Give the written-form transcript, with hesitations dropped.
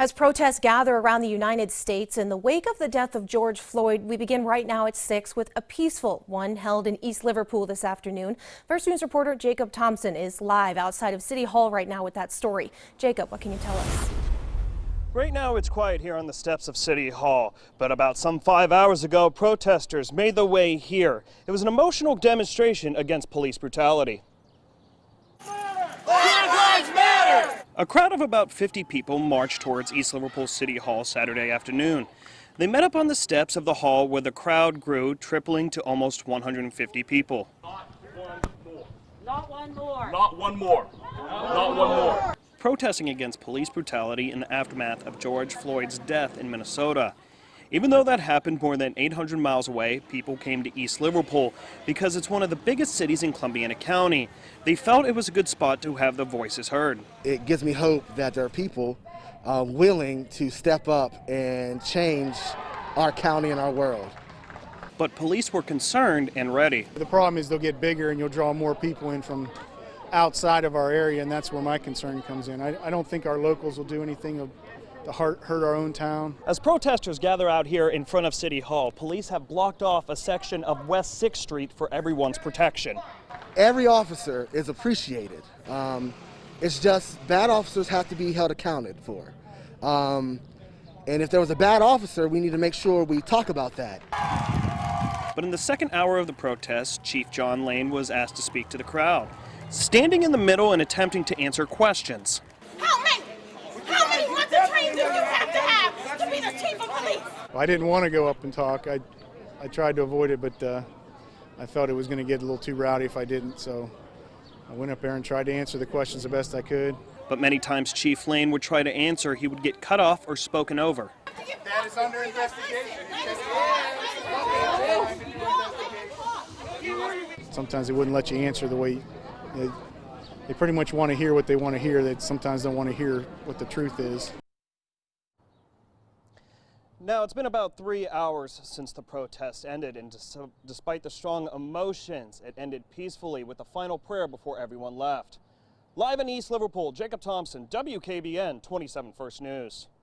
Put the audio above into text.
As protests gather around the United States in the wake of the death of George Floyd, we begin right now at 6 with a peaceful one held in East Liverpool this afternoon. First News reporter Jacob Thompson is live outside of City Hall right now with that story. Jacob, what can you tell us? Right now it's quiet here on the steps of City Hall, but about some 5 hours ago, protesters made their way here. It was an emotional demonstration against police brutality. A crowd of about 50 people marched towards East Liverpool City Hall Saturday afternoon. They met up on the steps of the hall where the crowd grew, tripling to almost 150 people. Not one more. Not one more. Not one more. Protesting against police brutality in the aftermath of George Floyd's death in Minnesota. Even though that happened more than 800 miles away, people came to East Liverpool because it's one of the biggest cities in Columbiana County. They felt it was a good spot to have their voices heard. It gives me hope that there are people willing to step up and change our county and our world. But police were concerned and ready. The problem is they'll get bigger and you'll draw more people in from outside of our area, and that's where my concern comes in. I don't think our locals will do anything to hurt our own town. As protesters gather out here in front of City Hall, police have blocked off a section of West 6th Street for everyone's protection. Every officer is appreciated. It's just bad officers have to be held accounted for. And if there was a bad officer, we need to make sure we talk about that. But in the second hour of the protest, Chief John Lane was asked to speak to the crowd, standing in the middle and attempting to answer questions. How many months of training do you have to be the chief of police? I didn't want to go up and talk. I tried to avoid it, but I felt it was going to get a little too rowdy if I didn't, so I went up there and tried to answer the questions the best I could. But many times Chief Lane would try to answer, he would get cut off or spoken over. That is under investigation. Sometimes they wouldn't let you answer the way they pretty much want to hear what they want to hear. They sometimes don't want to hear what the truth is. Now, it's been about 3 hours since the protest ended, and despite the strong emotions, it ended peacefully with a final prayer before everyone left. Live in East Liverpool, Jacob Thompson, WKBN 27 First News.